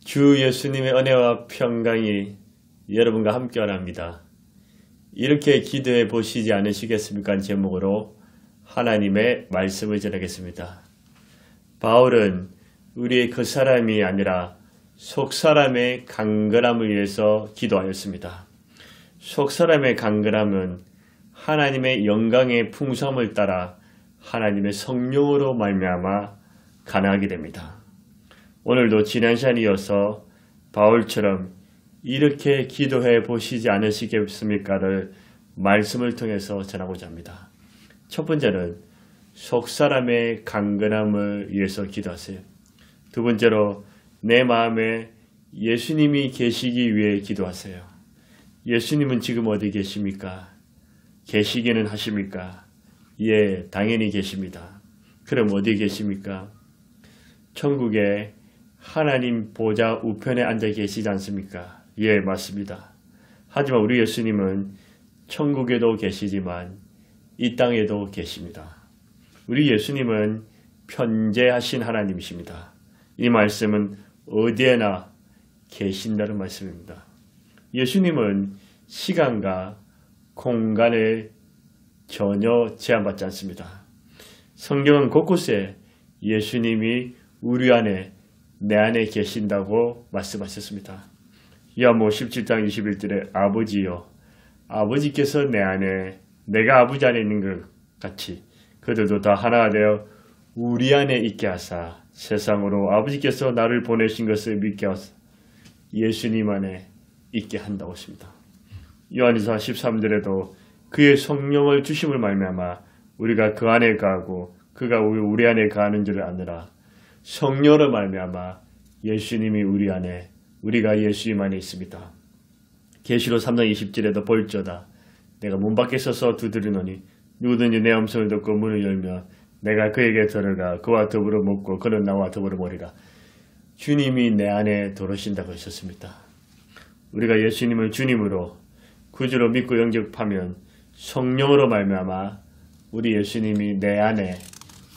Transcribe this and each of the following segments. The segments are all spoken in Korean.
주 예수님의 은혜와 평강이 여러분과 함께 합니다. 이렇게 기도해 보시지 않으시겠습니까? 제목으로 하나님의 말씀을 전하겠습니다. 바울은 우리의 그 사람이 아니라 속 사람의 강건함을 위해서 기도하였습니다. 속 사람의 강건함은 하나님의 영광의 풍성함을 따라 하나님의 성령으로 말미암아 가능하게 됩니다. 오늘도 지난 시간에 이어서 바울처럼 이렇게 기도해 보시지 않으시겠습니까를 말씀을 통해서 전하고자 합니다. 첫 번째는 속 사람의 강건함을 위해서 기도하세요. 두 번째로 내 마음에 예수님이 계시기 위해 기도하세요. 예수님은 지금 어디 계십니까? 계시기는 하십니까? 예, 당연히 계십니다. 그럼 어디 계십니까? 천국에 하나님 보좌 우편에 앉아 계시지 않습니까? 예, 맞습니다. 하지만 우리 예수님은 천국에도 계시지만 이 땅에도 계십니다. 우리 예수님은 편재하신 하나님이십니다. 이 말씀은 어디에나 계신다는 말씀입니다. 예수님은 시간과 공간에 전혀 제한받지 않습니다. 성경은 곳곳에 예수님이 우리 안에 내 안에 계신다고 말씀하셨습니다. 요한복음 17장 21절에 아버지여 아버지께서 내 안에 내가 아버지 안에 있는 것 같이 그들도 다 하나가 되어 우리 안에 있게 하사 세상으로 아버지께서 나를 보내신 것을 믿게 하사 예수님 안에 있게 한다고 했습니다. 요한일서 13절에도 그의 성령을 주심을 말미암아 우리가 그 안에 거하고 그가 우리 안에 거하는 줄을 아느라. 성령으로 말미암아 예수님이 우리 안에 우리가 예수님 안에 있습니다. 계시록 3장 20절에도 볼지어다 내가 문 밖에 서서 두드리노니 누구든지 내 음성을 듣고 문을 열면 내가 그에게 들어가 그와 더불어 먹고 그는 나와 더불어 먹으리라. 주님이 내 안에 들어오신다고 하셨습니다. 우리가 예수님을 주님으로 구주로 믿고 영접하면 성령으로 말미암아 우리 예수님이 내 안에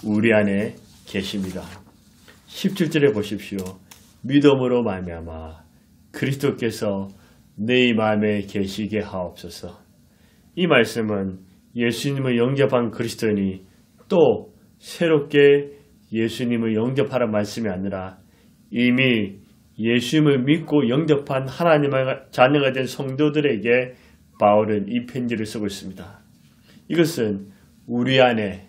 우리 안에 계십니다. 17절에 보십시오. 믿음으로 말미암아 그리스도께서 내 마음에 계시게 하옵소서. 이 말씀은 예수님을 영접한 그리스도인이 또 새롭게 예수님을 영접하라는 말씀이 아니라 이미 예수님을 믿고 영접한 하나님의 자녀가 된 성도들에게 바울은 이 편지를 쓰고 있습니다. 이것은 우리 안에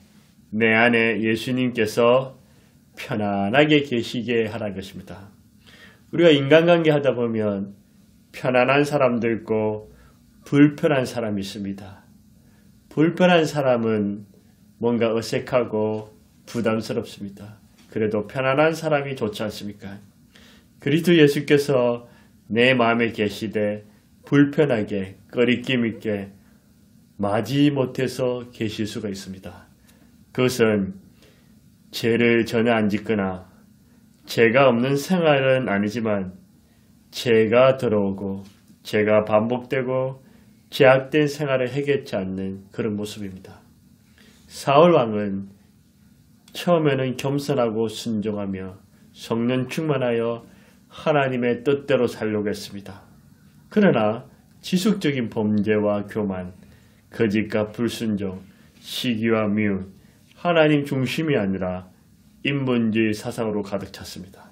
내 안에 예수님께서 편안하게 계시게 하라는 것입니다. 우리가 인간관계 하다 보면 편안한 사람도 있고 불편한 사람이 있습니다. 불편한 사람은 뭔가 어색하고 부담스럽습니다. 그래도 편안한 사람이 좋지 않습니까? 그리스도 예수께서 내 마음에 계시되 불편하게 꺼리낌 있게 마지 못해서 계실 수가 있습니다. 그것은 죄를 전혀 안 짓거나 죄가 없는 생활은 아니지만 죄가 들어오고 죄가 반복되고 죄악된 생활을 해결치 않는 그런 모습입니다. 사울 왕은 처음에는 겸손하고 순종하며 성령 충만하여 하나님의 뜻대로 살려고 했습니다. 그러나 지속적인 범죄와 교만, 거짓과 불순종, 시기와 미움, 하나님 중심이 아니라 인본주의 사상으로 가득 찼습니다.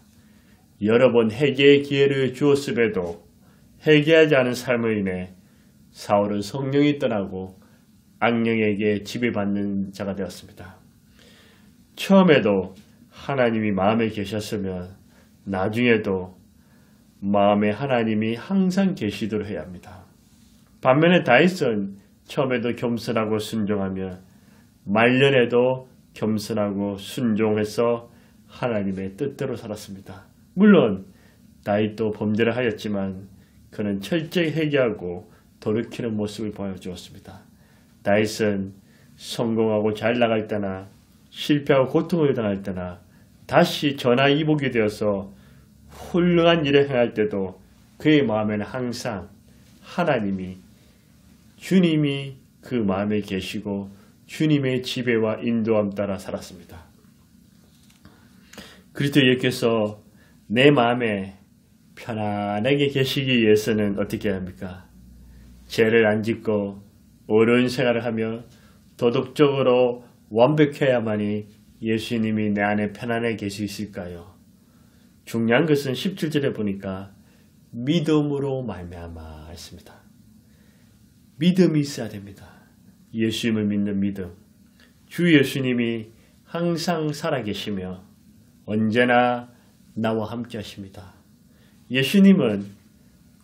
여러 번 회개의 기회를 주었음에도 회개하지 않은 삶으로 인해 사울은 성령이 떠나고 악령에게 지배받는 자가 되었습니다. 처음에도 하나님이 마음에 계셨으면 나중에도 마음에 하나님이 항상 계시도록 해야 합니다. 반면에 다윗은 처음에도 겸손하고 순종하며 말년에도 겸손하고 순종해서 하나님의 뜻대로 살았습니다. 물론 다윗도 범죄를 하였지만 그는 철저히 회개하고 돌이키는 모습을 보여주었습니다. 다윗은 성공하고 잘 나갈 때나 실패하고 고통을 당할 때나 다시 전화위복이 되어서 훌륭한 일을 행할 때도 그의 마음에는 항상 하나님이 주님이 그 마음에 계시고 주님의 지배와 인도함 따라 살았습니다. 그리스도 예수께서 내 마음에 편안하게 계시기 위해서는 어떻게 해야 합니까? 죄를 안 짓고 어려운 생활을 하며 도덕적으로 완벽해야만이 예수님이 내 안에 편안하게 계실 수 있을까요? 중요한 것은 17절에 보니까 믿음으로 말미암아 했습니다. 믿음이 있어야 됩니다. 예수님을 믿는 믿음. 주 예수님이 항상 살아계시며 언제나 나와 함께 하십니다. 예수님은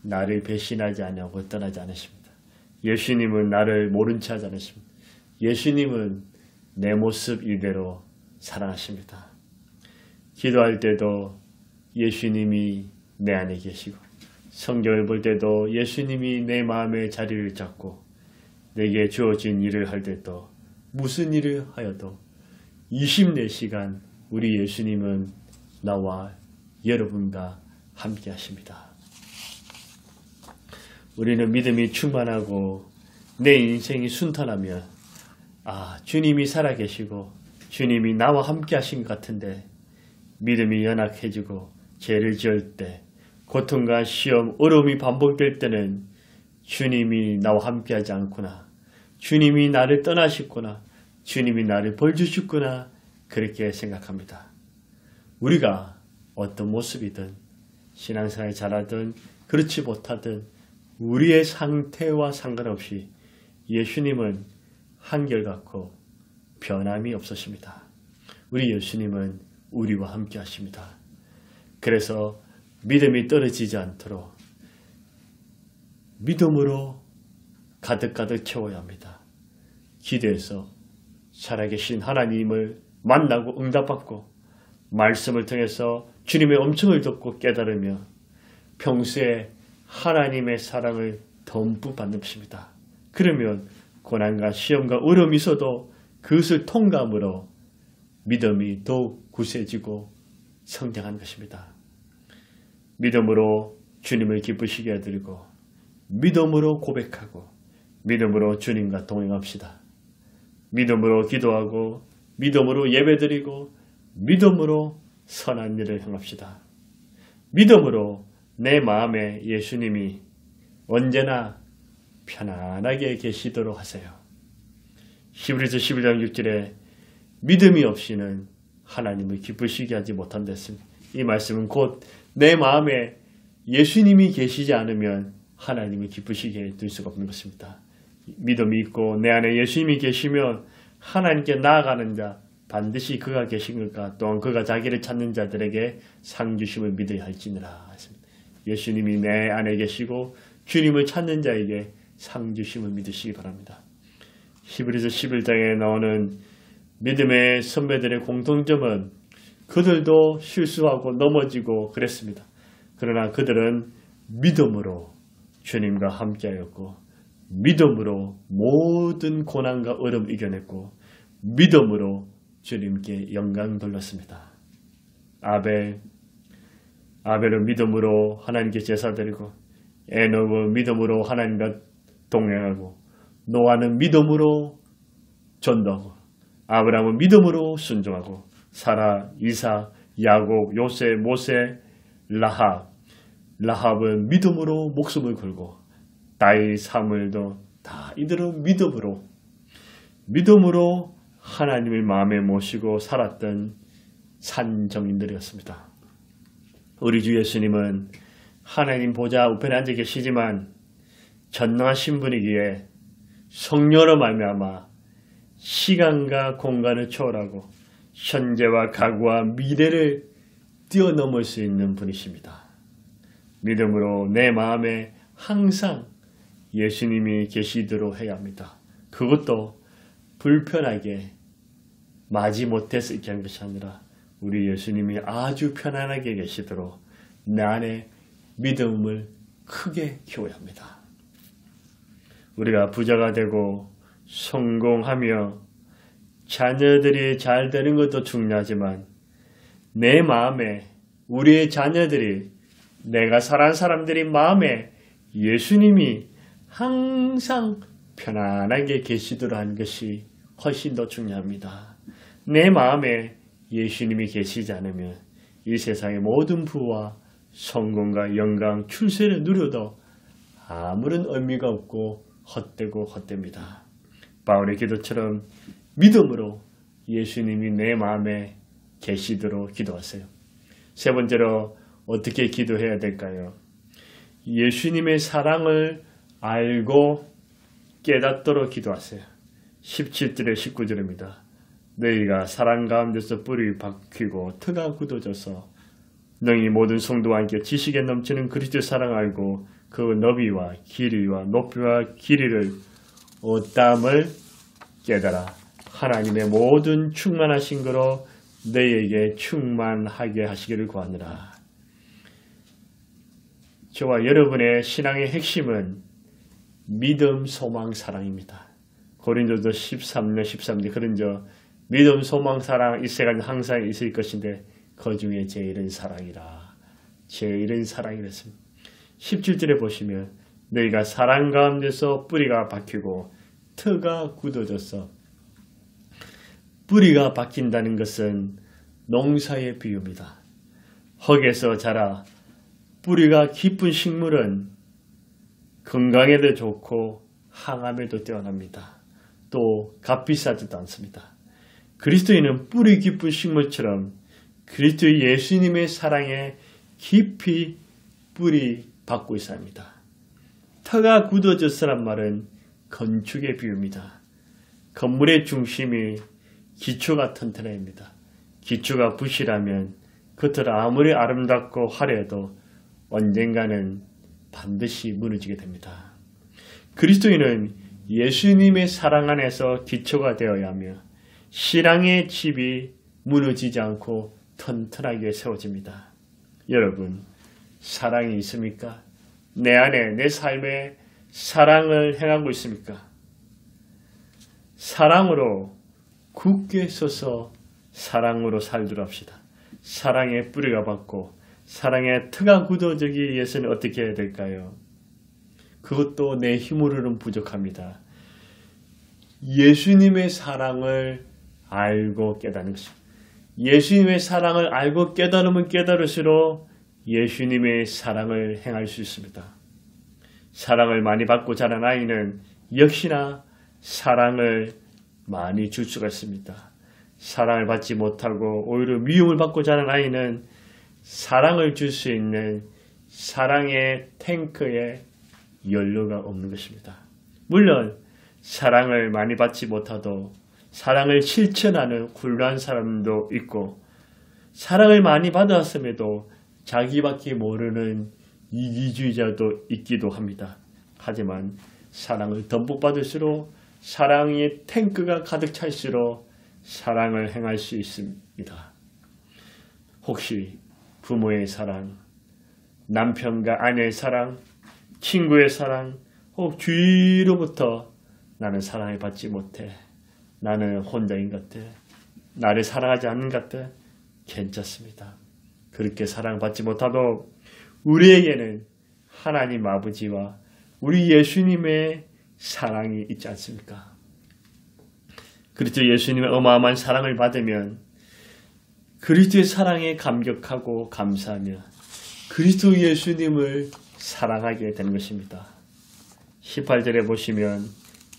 나를 배신하지 않고 떠나지 않으십니다. 예수님은 나를 모른 채 하지 않으십니다. 예수님은 내 모습 이대로 사랑하십니다. 기도할 때도 예수님이 내 안에 계시고 성경을 볼 때도 예수님이 내 마음의 자리를 잡고 내게 주어진 일을 할 때도 무슨 일을 하여도 24시간 우리 예수님은 나와 여러분과 함께 하십니다. 우리는 믿음이 충만하고 내 인생이 순탄하면 주님이 살아계시고 주님이 나와 함께 하신 것 같은데 믿음이 연약해지고 죄를 지을 때 고통과 시험, 어려움이 반복될 때는 주님이 나와 함께 하지 않구나. 주님이 나를 떠나셨구나. 주님이 나를 벌 주셨구나. 그렇게 생각합니다. 우리가 어떤 모습이든 신앙생활 잘하든 그렇지 못하든 우리의 상태와 상관없이 예수님은 한결같고 변함이 없으십니다. 우리 예수님은 우리와 함께 하십니다. 그래서 믿음이 떨어지지 않도록 믿음으로 가득가득 채워야 합니다. 기도해서 살아계신 하나님을 만나고 응답받고 말씀을 통해서 주님의 엄청을 듣고 깨달으며 평소에 하나님의 사랑을 덤뿍 받는 것입니다. 그러면 고난과 시험과 어려움이 있어도 그것을 통감으로 믿음이 더욱 굳세지고 성장한 것입니다. 믿음으로 주님을 기쁘시게 해드리고 믿음으로 고백하고 믿음으로 주님과 동행합시다. 믿음으로 기도하고 믿음으로 예배드리고 믿음으로 선한 일을 행합시다. 믿음으로 내 마음에 예수님이 언제나 편안하게 계시도록 하세요. 히브리서 11장 6절에 믿음이 없이는 하나님을 기쁘시게 하지 못한다 했습니다. 이 말씀은 곧 내 마음에 예수님이 계시지 않으면 하나님을 기쁘시게 될 수가 없는 것입니다. 믿음이 있고 내 안에 예수님이 계시면 하나님께 나아가는 자 반드시 그가 계신 것과 또한 그가 자기를 찾는 자들에게 상 주심을 믿어야 할지니라 했습니다. 예수님이 내 안에 계시고 주님을 찾는 자에게 상 주심을 믿으시기 바랍니다. 히브리서 11장에 나오는 믿음의 선배들의 공통점은 그들도 실수하고 넘어지고 그랬습니다. 그러나 그들은 믿음으로 주님과 함께하였고 믿음으로 모든 고난과 어려움을 이겨냈고 믿음으로 주님께 영광 돌렸습니다. 아벨은 믿음으로 하나님께 제사드리고 에녹은 믿음으로 하나님과 동행하고 노아는 믿음으로 전도하고 아브라함은 믿음으로 순종하고 사라, 이삭, 야곱, 요셉, 모세, 라합은 믿음으로 목숨을 걸고 다윗, 사무엘도 다 이들은 믿음으로 하나님을 마음에 모시고 살았던 산정인들이었습니다. 우리 주 예수님은 하나님 보좌 우편에 앉아 계시지만 전능하신 분이기에 성령으로 말미암아 시간과 공간을 초월하고 현재와 과거와 미래를 뛰어넘을 수 있는 분이십니다. 믿음으로 내 마음에 항상 예수님이 계시도록 해야 합니다. 그것도 불편하게 마지 못해서 있게 한 것이 아니라 우리 예수님이 아주 편안하게 계시도록 내 안에 믿음을 크게 키워야 합니다. 우리가 부자가 되고 성공하며 자녀들이 잘 되는 것도 중요하지만 내 마음에 우리의 자녀들이 내가 사랑하는 사람들이 마음에 예수님이 항상 편안하게 계시도록 하는 것이 훨씬 더 중요합니다. 내 마음에 예수님이 계시지 않으면 이 세상의 모든 부와 성공과 영광, 출세를 누려도 아무런 의미가 없고 헛되고 헛됩니다. 바울의 기도처럼 믿음으로 예수님이 내 마음에 계시도록 기도하세요. 세 번째로 어떻게 기도해야 될까요? 예수님의 사랑을 알고 깨닫도록 기도하세요. 17절에 19절입니다. 너희가 사랑 가운데서 뿌리 박히고 터가 굳어져서 너희 모든 성도와 함께 지식에 넘치는 그리스도의 사랑을 알고 그 너비와 길이와 높이와 길이를 어땀을 깨달아 하나님의 모든 충만하신 거로 너희에게 충만하게 하시기를 구하노라. 저와 여러분의 신앙의 핵심은 믿음, 소망, 사랑입니다. 고린도서 13년 13절 그런저 믿음, 소망, 사랑 이 세 가지 항상 있을 것인데 그 중에 제일은 사랑이라. 제일은 사랑이랬습니다. 17절에 보시면 너희가 사랑 가운데서 뿌리가 박히고 터가 굳어져서 뿌리가 박힌다는 것은 농사의 비유입니다. 흙에서 자라 뿌리가 깊은 식물은 건강에도 좋고 항암에도 뛰어납니다. 또 값비싸지도 않습니다. 그리스도인은 뿌리 깊은 식물처럼 그리스도 예수님의 사랑에 깊이 뿌리 박고 있습니다. 터가 굳어졌으란 말은 건축의 비유입니다. 건물의 중심이 기초가 튼튼해야 합니다. 기초가 부실하면 겉은 아무리 아름답고 화려해도 언젠가는 반드시 무너지게 됩니다. 그리스도인은 예수님의 사랑 안에서 기초가 되어야 하며 신앙의 집이 무너지지 않고 튼튼하게 세워집니다. 여러분, 사랑이 있습니까? 내 안에, 내 삶에 사랑을 행하고 있습니까? 사랑으로 굳게 서서 사랑으로 살도록 합시다. 사랑의 뿌리가 박고 사랑의 터가 굳어지기 위해서는 어떻게 해야 될까요? 그것도 내 힘으로는 부족합니다. 예수님의 사랑을 알고 깨닫는 것입니다. 예수님의 사랑을 알고 깨달으면 깨달을수록 예수님의 사랑을 행할 수 있습니다. 사랑을 많이 받고 자란 아이는 역시나 사랑을 많이 줄 수가 있습니다. 사랑을 받지 못하고 오히려 미움을 받고 자란 아이는 사랑을 줄 수 있는 사랑의 탱크에 연료가 없는 것입니다. 물론 사랑을 많이 받지 못하도 사랑을 실천하는 훌륭한 사람도 있고 사랑을 많이 받았음에도 자기밖에 모르는 이기주의자도 있기도 합니다. 하지만 사랑을 듬뿍 받을수록 사랑의 탱크가 가득 찰수록 사랑을 행할 수 있습니다. 혹시 부모의 사랑, 남편과 아내의 사랑, 친구의 사랑, 혹 주위로부터 나는 사랑을 받지 못해. 나는 혼자인 것 같아. 나를 사랑하지 않는 것 같아. 괜찮습니다. 그렇게 사랑받지 못하도 우리에게는 하나님 아버지와 우리 예수님의 사랑이 있지 않습니까? 그리스도 예수님의 어마어마한 사랑을 받으면 그리스도의 사랑에 감격하고 감사하며 그리스도 예수님을 사랑하게 되는 것입니다. 18절에 보시면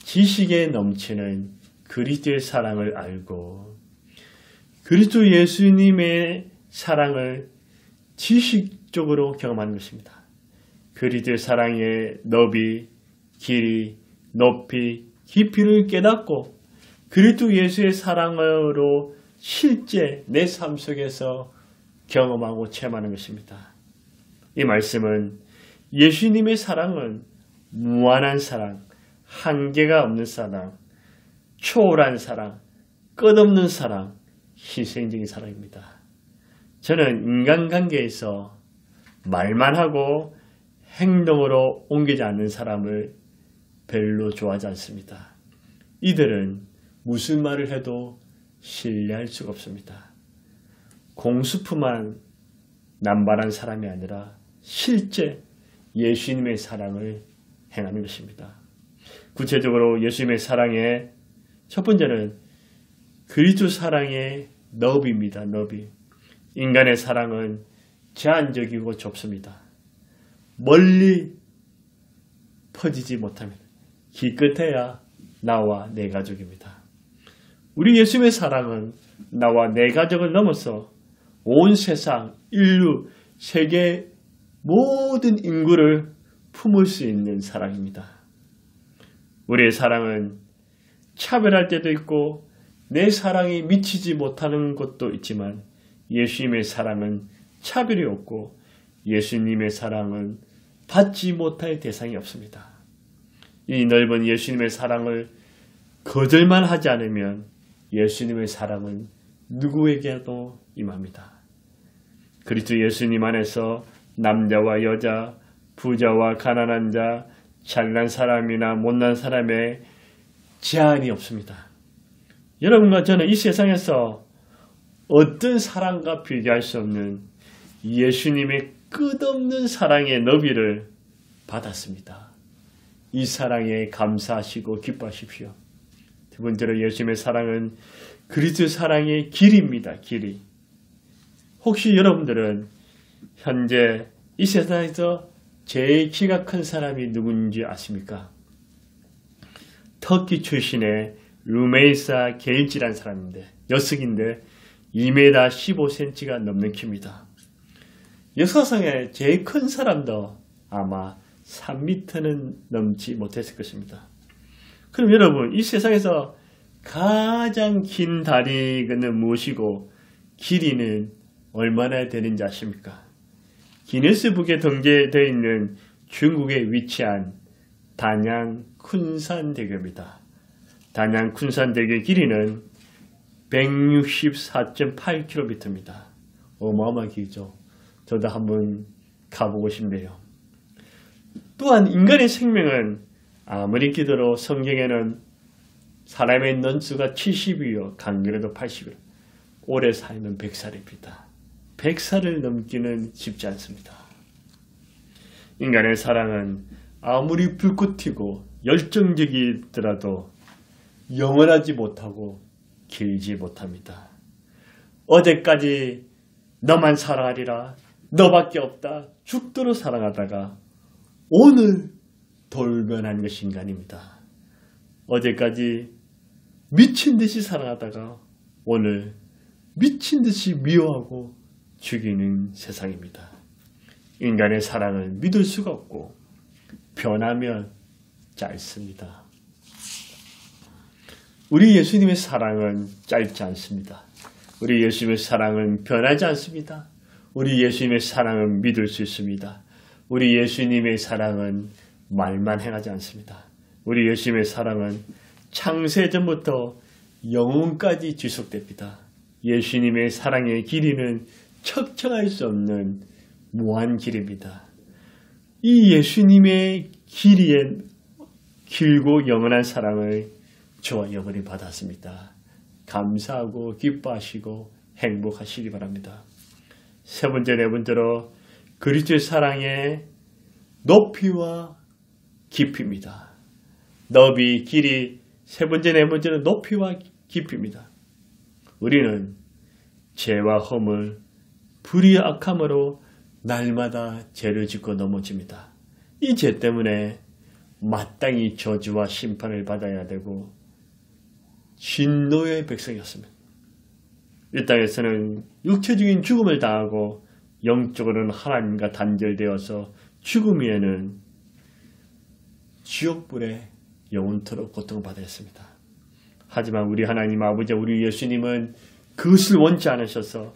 지식에 넘치는 그리스도의 사랑을 알고 그리스도 예수님의 사랑을 지식적으로 경험하는 것입니다. 그리스도의 사랑의 너비, 길이, 높이, 깊이를 깨닫고 그리스도 예수의 사랑으로 실제 내 삶 속에서 경험하고 체험하는 것입니다. 이 말씀은 예수님의 사랑은 무한한 사랑, 한계가 없는 사랑, 초월한 사랑, 끝없는 사랑, 희생적인 사랑입니다. 저는 인간관계에서 말만 하고 행동으로 옮기지 않는 사람을 별로 좋아하지 않습니다. 이들은 무슨 말을 해도 신뢰할 수가 없습니다. 공수프만 남발한 사람이 아니라 실제 예수님의 사랑을 행하는 것입니다. 구체적으로 예수님의 사랑의 첫 번째는 그리스도 사랑의 너비입니다. 너비. 인간의 사랑은 제한적이고 좁습니다. 멀리 퍼지지 못합니다. 기껏해야 나와 내 가족입니다. 우리 예수님의 사랑은 나와 내 가족을 넘어서 온 세상, 인류, 세계 모든 인구를 품을 수 있는 사랑입니다. 우리의 사랑은 차별할 때도 있고 내 사랑이 미치지 못하는 것도 있지만 예수님의 사랑은 차별이 없고 예수님의 사랑은 받지 못할 대상이 없습니다. 이 넓은 예수님의 사랑을 거절만 하지 않으면 예수님의 사랑은 누구에게도 임합니다. 그리스도 예수님 안에서 남자와 여자, 부자와 가난한 자, 잘난 사람이나 못난 사람의 제한이 없습니다. 여러분과 저는 이 세상에서 어떤 사랑과 비교할 수 없는 예수님의 끝없는 사랑의 너비를 받았습니다. 이 사랑에 감사하시고 기뻐하십시오. 두 번째로 예수님의 사랑은 그리스도 사랑의 길입니다. 길이. 혹시 여러분들은 현재 이 세상에서 제일 키가 큰 사람이 누군지 아십니까? 터키 출신의 루메이사 게일지라는 사람인데 녀석인데 2m 15cm가 넘는 키입니다. 역사상에 제일 큰 사람도 아마 3m는 넘지 못했을 것입니다. 그럼 여러분 이 세상에서 가장 긴 다리는 무엇이고 길이는 얼마나 되는지 아십니까? 기네스북에 등재되어 있는 중국에 위치한 단양 쿤산대교입니다. 단양 쿤산대교의 길이는 164.8km입니다. 어마어마한 길이죠. 저도 한번 가보고 싶네요. 또한 인간의 생명은 아무리 기도로 성경에는 사람의 년수가 70이요 간결해도 80이요 오래 살면 100살입니다. 100살을 넘기는 쉽지 않습니다. 인간의 사랑은 아무리 불꽃 튀고 열정적이더라도 영원하지 못하고 길지 못합니다. 어제까지 너만 사랑하리라 너밖에 없다 죽도록 사랑하다가 오늘 돌변한 것이 인간입니다. 어제까지 미친 듯이 사랑하다가 오늘 미친 듯이 미워하고 죽이는 세상입니다. 인간의 사랑을 믿을 수가 없고 변하면 짧습니다. 우리 예수님의 사랑은 짧지 않습니다. 우리 예수님의 사랑은 변하지 않습니다. 우리 예수님의 사랑은 믿을 수 있습니다. 우리 예수님의 사랑은 말만 행하지 않습니다. 우리 예수님의 사랑은 창세전부터 영원까지 지속됩니다. 예수님의 사랑의 길이는 척척할 수 없는 무한 길입니다. 이 예수님의 길이에 길고 영원한 사랑을 저와 여러분이 받았습니다. 감사하고 기뻐하시고 행복하시기 바랍니다. 세 번째, 네 번째로 그리스도의 사랑의 높이와 깊이입니다. 너비, 길이, 세 번째, 네 번째는 높이와 깊이입니다. 우리는 죄와 허물, 불의의 악함으로 날마다 죄를 짓고 넘어집니다. 이 죄 때문에 마땅히 저주와 심판을 받아야 되고 진노의 백성이었습니다. 이 땅에서는 육체적인 죽음을 당하고 영적으로는 하나님과 단절되어서 죽음 후에는 지옥불에 영원토록 고통받아야 했습니다. 하지만 우리 하나님 아버지, 우리 예수님은 그것을 원치 않으셔서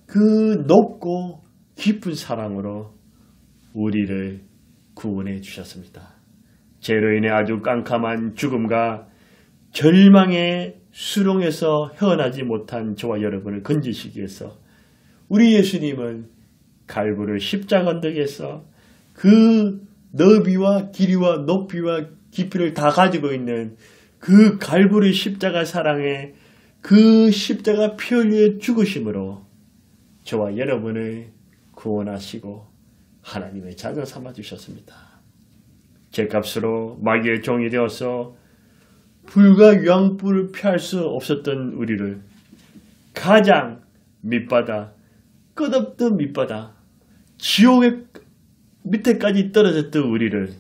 그 높고 깊은 사랑으로 우리를 구원해 주셨습니다. 죄로 인해 아주 깜깜한 죽음과 절망의 수렁에서 헤어나지 못한 저와 여러분을 건지시기 위해서 우리 예수님은 갈보리 십자가 언덕에서 그 너비와 길이와 높이와 깊이를 다 가지고 있는 그 갈보리 십자가 사랑의 그 십자가 피 흘려 죽으심으로 저와 여러분을 구원하시고 하나님의 자녀 삼아주셨습니다. 죄값으로 마귀의 종이 되어서 불과 유황불을 피할 수 없었던 우리를 가장 밑바닥 끝없던 밑바닥, 지옥의 밑에까지 떨어졌던 우리를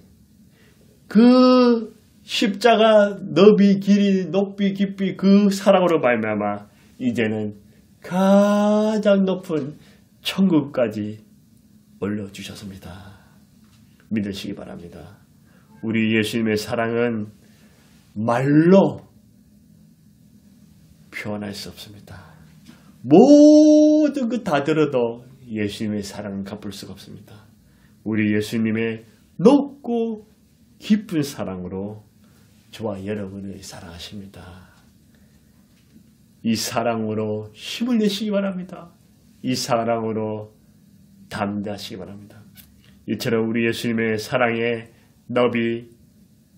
그 십자가 너비 길이 높이 깊이 그 사랑으로 말미암아 이제는 가장 높은 천국까지 올려주셨습니다. 믿으시기 바랍니다. 우리 예수님의 사랑은 말로 표현할 수 없습니다. 모든 것 다 들어도 예수님의 사랑은 갚을 수가 없습니다. 우리 예수님의 높고 깊은 사랑으로 저와 여러분을 사랑하십니다. 이 사랑으로 힘을 내시기 바랍니다. 이 사랑으로 담대하시기 바랍니다. 이처럼 우리 예수님의 사랑의 너비,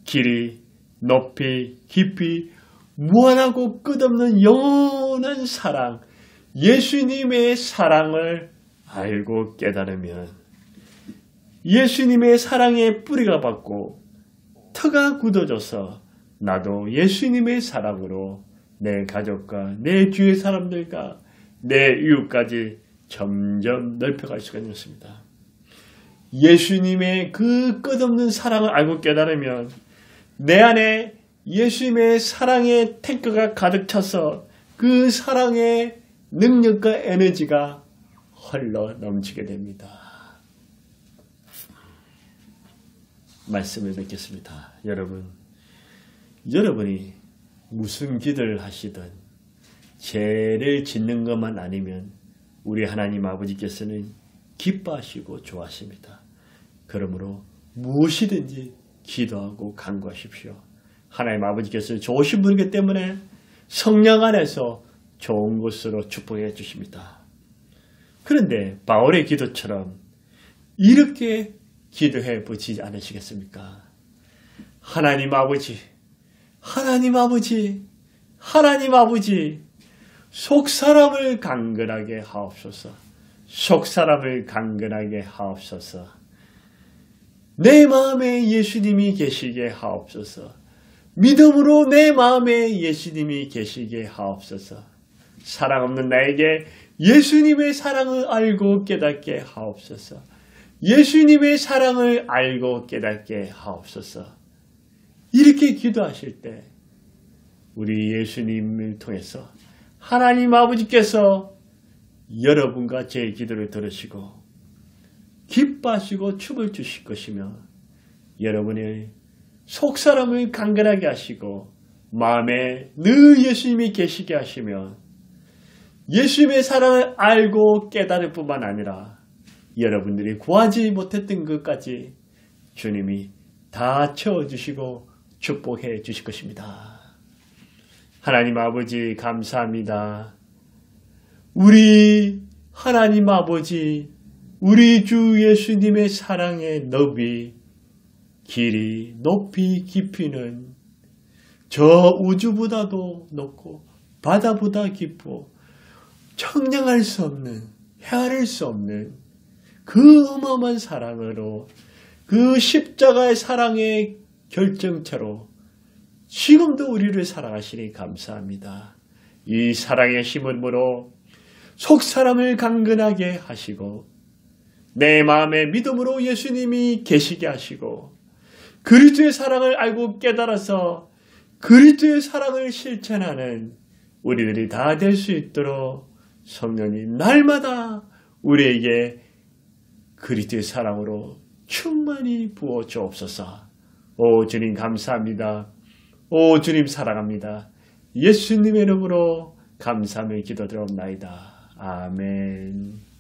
길이, 높이, 깊이, 무한하고 끝없는 영원한 사랑, 예수님의 사랑을 알고 깨달으면 예수님의 사랑의 뿌리가 받고 터가 굳어져서 나도 예수님의 사랑으로 내 가족과 내 주위의 사람들과 내 이웃까지 점점 넓혀갈 수가 있습니다. 예수님의 그 끝없는 사랑을 알고 깨달으면 내 안에 예수님의 사랑의 탱크가 가득 차서 그 사랑의 능력과 에너지가 흘러 넘치게 됩니다. 말씀을 맺겠습니다. 여러분이 무슨 기도를 하시든 죄를 짓는 것만 아니면 우리 하나님 아버지께서는 기뻐하시고 좋아하십니다. 그러므로 무엇이든지 기도하고 간구하십시오. 하나님 아버지께서 좋으신 분이기 때문에 성령 안에서 좋은 것으로 축복해 주십니다. 그런데 바울의 기도처럼 이렇게 기도해 보지 않으시겠습니까? 하나님 아버지, 하나님 아버지, 하나님 아버지, 속사람을 강건하게 하옵소서. 속사람을 강건하게 하옵소서. 내 마음에 예수님이 계시게 하옵소서. 믿음으로 내 마음에 예수님이 계시게 하옵소서. 사랑 없는 나에게 예수님의 사랑을 알고 깨닫게 하옵소서. 예수님의 사랑을 알고 깨닫게 하옵소서. 이렇게 기도하실 때 우리 예수님을 통해서 하나님 아버지께서 여러분과 제 기도를 들으시고 기뻐하시고 춤을 주실 것이며 여러분의 속사람을 강건하게 하시고 마음에 늘 예수님이 계시게 하시며 예수님의 사랑을 알고 깨달을 뿐만 아니라 여러분들이 구하지 못했던 것까지 주님이 다 채워주시고 축복해 주실 것입니다. 하나님 아버지 감사합니다. 우리 하나님 아버지, 우리 주 예수님의 사랑의 너비, 길이, 높이, 깊이는 저 우주보다도 높고 바다보다 깊고 청량할 수 없는, 헤아릴 수 없는 그 어마어마한 사랑으로 그 십자가의 사랑의 결정체로 지금도 우리를 사랑하시니 감사합니다. 이 사랑의 힘으로 속사람을 강건하게 하시고 내 마음의 믿음으로 예수님이 계시게 하시고 그리스도의 사랑을 알고 깨달아서 그리스도의 사랑을 실천하는 우리들이 다 될 수 있도록 성령이 날마다 우리에게 그리스도의 사랑으로 충만히 부어 주옵소서. 오 주님 감사합니다. 오 주님 사랑합니다. 예수님의 이름으로 감사함을 기도드리옵나이다. 아멘.